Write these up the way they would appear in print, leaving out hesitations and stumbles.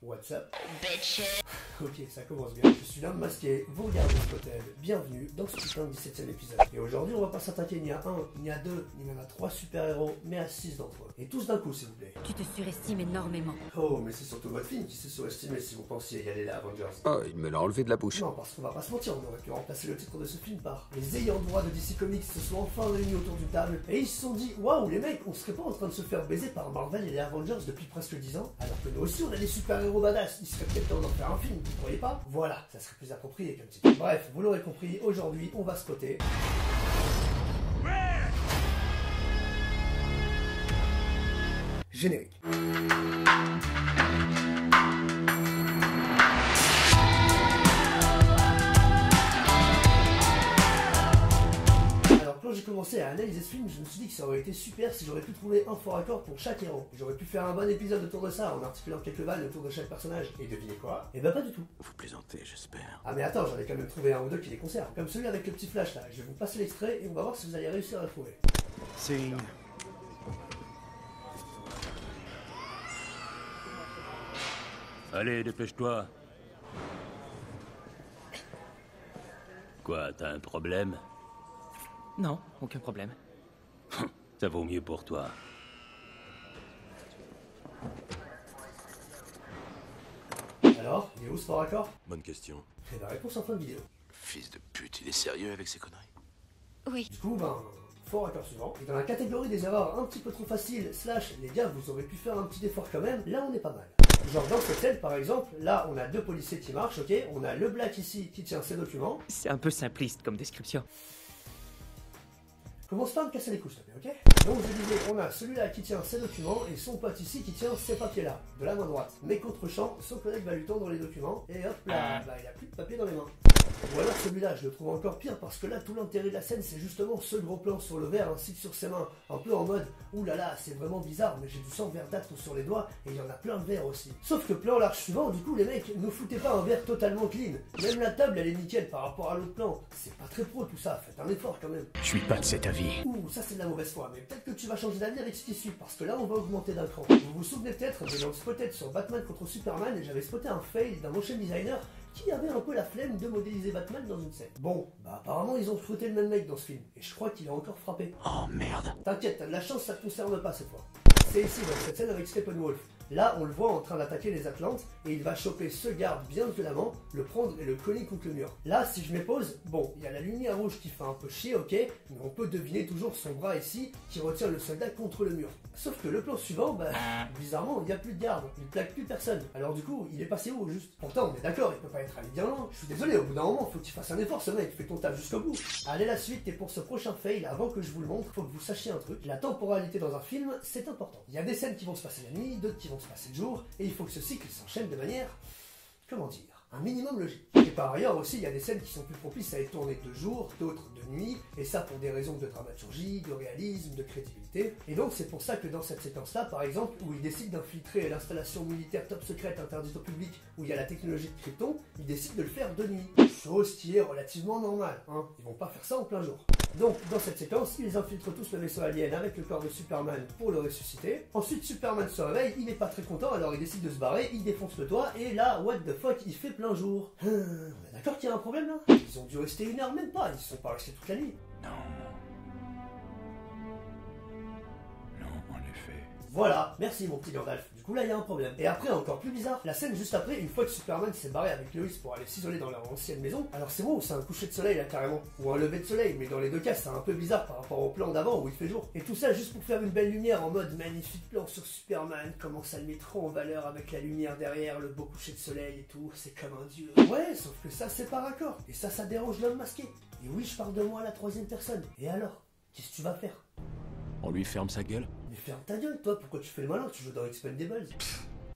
What's up? Ok, ça commence bien. Je suis l'homme masqué, vous regardez Spotel. Bienvenue dans ce putain de 17ème épisode. Et aujourd'hui, on va pas s'attaquer ni à un, ni à deux, ni même à 3 super-héros, mais à 6 d'entre eux. Et tous d'un coup, s'il vous plaît. Tu te surestimes énormément. Oh, mais c'est surtout votre film qui s'est surestimé si vous pensiez y aller là, Avengers. Oh, il me l'a enlevé de la bouche. Non, parce qu'on va pas se mentir, on aurait pu remplacer le titre de ce film par les ayants droit de DC Comics se sont enfin réunis autour d'une table et ils se sont dit waouh les mecs, on serait pas en train de se faire baiser par Marvel et les Avengers depuis presque 10 ans, alors que nous aussi on a des super-héros badass, il serait peut-être temps d'en faire un film, vous croyez pas? Voilà, ça serait plus approprié comme titre. Bref, vous l'aurez compris, aujourd'hui on va spotter. Générique. Quand j'ai commencé à analyser ce film, je me suis dit que ça aurait été super si j'aurais pu trouver un fort accord pour chaque héros. J'aurais pu faire un bon épisode autour de ça, en articulant quelques vannes autour de chaque personnage. Et devinez quoi? Eh ben pas du tout. Vous plaisantez, j'espère. Ah mais attends, j'en ai quand même trouvé un ou deux qui les conservent. Comme celui avec le petit flash là. Je vais vous passer l'extrait et on va voir si vous allez réussir à le trouver. Signe. Allez, dépêche-toi. Quoi, t'as un problème? Non, aucun problème. Ça vaut mieux pour toi. Alors, il est où ce fort accord? Bonne question. Et la réponse en fin de vidéo. Fils de pute, il est sérieux avec ses conneries? Oui. Du coup, fort accord suivant. Et dans la catégorie des erreurs un petit peu trop faciles, / les gars, vous aurez pu faire un petit effort quand même, là on est pas mal. Genre dans cette scène par exemple, là on a deux policiers qui marchent, ok? On a le Black ici qui tient ses documents. C'est un peu simpliste comme description. Commence pas à me casser les couilles, s'il te plaît, ok? Donc je disais, on a celui-là qui tient ses documents et son pote ici qui tient ces papiers-là, de la main droite. Mais contre-champ, son collègue va lui tendre les documents et hop là, il a plus de papier dans les mains. Ou alors celui-là, je le trouve encore pire parce que là, tout l'intérêt de la scène, c'est justement ce gros plan sur le verre ainsi que sur ses mains. Un peu en mode, oulala, c'est vraiment bizarre, mais j'ai du sang verdâtre sur les doigts et il y en a plein de verres aussi. Sauf que plan large suivant, du coup, les mecs, ne foutez pas un verre totalement clean. Même la table, elle est nickel par rapport à l'autre plan. C'est pas très pro tout ça, faites un effort quand même. Je suis pas de cet avis. Ouh, ça c'est de la mauvaise foi, mais peut-être que tu vas changer d'avis avec ce qui suit, parce que là on va augmenter d'un cran. Vous vous souvenez peut-être, j'ai spoté sur Batman contre Superman et j'avais spoté un fail d'un motion designer qui avait un peu la flemme de modéliser Batman dans une scène. Bon, bah apparemment ils ont foutu le même mec dans ce film, et je crois qu'il a encore frappé. Oh merde. T'inquiète, t'as de la chance, ça te concerne pas cette fois. C'est ici dans cette scène avec Steppenwolf. Là, on le voit en train d'attaquer les Atlantes et il va choper ce garde bien violemment, le prendre et le coller contre le mur. Là, si je m'épose, bon, il y a la lumière rouge qui fait un peu chier, ok, mais on peut deviner toujours son bras ici qui retient le soldat contre le mur. Sauf que le plan suivant, bah, bizarrement, il n'y a plus de garde, il plaque plus personne. Alors du coup, il est passé où juste? Pourtant, on est d'accord, il peut pas être allé bien loin. Je suis désolé, au bout d'un moment, faut qu'il fasse un effort ce mec, fais ton taf jusqu'au bout. Allez la suite, et pour ce prochain fail, avant que je vous le montre, faut que vous sachiez un truc. La temporalité dans un film, c'est important. Il y a des scènes qui vont se passer la nuit, d'autres qui vont se passer le jour, et il faut que ce cycle s'enchaîne de manière, comment dire, un minimum logique. Et par ailleurs aussi, il y a des scènes qui sont plus propices à être tournées de jour, d'autres de nuit, et ça pour des raisons de dramaturgie, de réalisme, de crédibilité. Et donc c'est pour ça que dans cette séquence-là, par exemple, où il décide d'infiltrer l'installation militaire top secrète interdite au public, où il y a la technologie de Krypton, il décide de le faire de nuit. Chose qui est relativement normale, hein. Ils vont pas faire ça en plein jour. Donc, dans cette séquence, ils infiltrent tous le vaisseau alien avec le corps de Superman pour le ressusciter. Ensuite, Superman se réveille, il n'est pas très content, alors il décide de se barrer, il défonce le toit, et là, what the fuck, il fait plein jour. On est d'accord qu'il y a un problème là? Ils ont dû rester 1 heure, même pas, ils sont pas restés toute la nuit. Non. Non, en effet. Voilà, merci mon petit Gandalf. Du coup là il y a un problème. Et après encore plus bizarre, la scène juste après, une fois que Superman s'est barré avec Lois pour aller s'isoler dans leur ancienne maison, alors c'est bon, c'est un coucher de soleil là carrément, ou un lever de soleil, mais dans les deux cas c'est un peu bizarre par rapport au plan d'avant où il fait jour. Et tout ça juste pour faire une belle lumière en mode magnifique plan sur Superman, comment ça le met trop en valeur avec la lumière derrière, le beau coucher de soleil et tout, c'est comme un dieu. Ouais, sauf que ça c'est par accord, et ça dérange l'homme masqué. Et oui, je parle de moi à la 3e personne. Et alors, qu'est-ce que tu vas faire? On lui ferme sa gueule? Mais ferme ta gueule, toi, pourquoi tu fais le malin? Tu joues dans Expendables.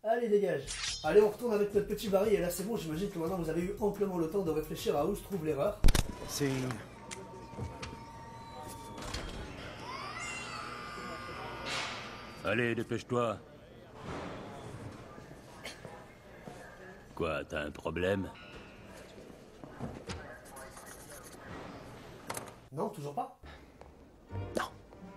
Allez, dégage. Allez, on retourne avec notre petit Barry, et là c'est bon, j'imagine que maintenant vous avez eu amplement le temps de réfléchir à où se trouve l'erreur. Signe. Allez, dépêche-toi. Quoi, t'as un problème? Non, toujours pas? Non.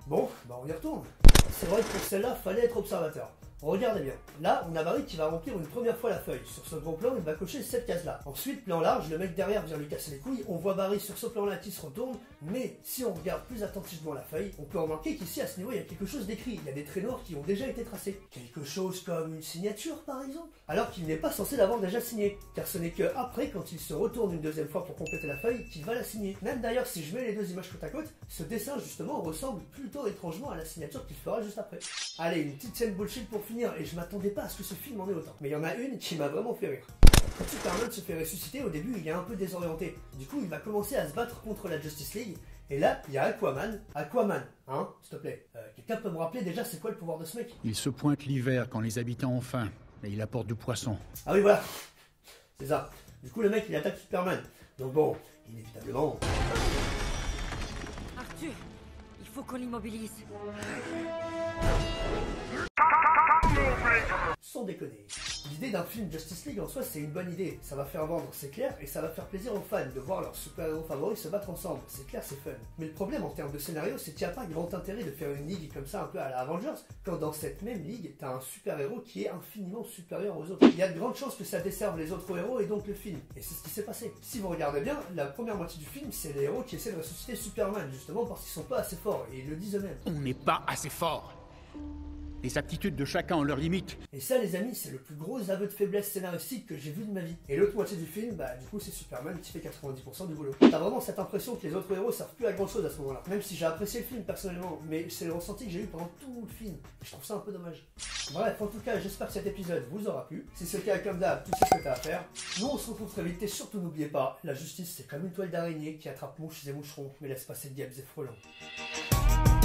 Bon, bah on y retourne. C'est vrai que pour celle-là, fallait être observateur. Regardez bien, là on a Barry qui va remplir une première fois la feuille. Sur ce gros plan, il va cocher cette case-là. Ensuite, plan large, le mec derrière vient lui casser les couilles, on voit Barry sur ce plan-là qui se retourne, mais si on regarde plus attentivement la feuille, on peut remarquer qu'ici à ce niveau il y a quelque chose d'écrit, il y a des traits noirs qui ont déjà été tracés. Quelque chose comme une signature par exemple. Alors qu'il n'est pas censé l'avoir déjà signé, car ce n'est que après, quand il se retourne une deuxième fois pour compléter la feuille, qu'il va la signer. Même d'ailleurs, si je mets les deux images côte à côte, ce dessin justement ressemble plutôt étrangement à la signature qu'il fera juste après. Allez, une petite scène bullshit pour finir, et je m'attendais pas à ce que ce film en ait autant. Mais il y en a une qui m'a vraiment fait rire. Quand Superman se fait ressusciter, au début il est un peu désorienté. Du coup il va commencer à se battre contre la Justice League. Et là, il y a Aquaman. Aquaman, hein, s'il te plaît. Quelqu'un peut me rappeler déjà c'est quoi le pouvoir de ce mec? Il se pointe l'hiver quand les habitants ont faim. Et il apporte du poisson. Ah oui, voilà. C'est ça. Du coup le mec il attaque Superman. Donc bon, inévitablement... Arthur, il faut qu'on l'immobilise. Sans déconner. L'idée d'un film Justice League en soi c'est une bonne idée, ça va faire vendre, c'est clair, et ça va faire plaisir aux fans de voir leurs super-héros favoris se battre ensemble, c'est clair, c'est fun. Mais le problème en termes de scénario, c'est qu'il n'y a pas grand intérêt de faire une ligue comme ça un peu à la Avengers, quand dans cette même ligue, t'as un super-héros qui est infiniment supérieur aux autres. Il y a de grandes chances que ça desserve les autres héros et donc le film, et c'est ce qui s'est passé. Si vous regardez bien, la première moitié du film, c'est les héros qui essaient de ressusciter Superman, justement parce qu'ils sont pas assez forts, et ils le disent eux-mêmes. On n'est pas assez fort. Les aptitudes de chacun ont leurs limites. Et ça les amis, c'est le plus gros aveu de faiblesse scénaristique que j'ai vu de ma vie. Et l'autre moitié du film, bah du coup c'est Superman qui fait 90% du boulot. T'as vraiment cette impression que les autres héros servent plus à grand chose à ce moment-là. Même si j'ai apprécié le film personnellement, mais c'est le ressenti que j'ai eu pendant tout le film. Et je trouve ça un peu dommage. Bref, en tout cas, j'espère que cet épisode vous aura plu. Si c'est le cas, comme d'hab, tu sais ce que t'as à faire. Nous on se retrouve très vite et surtout n'oubliez pas, la justice c'est comme une toile d'araignée qui attrape mouches et moucherons, mais laisse passer diables et frelons.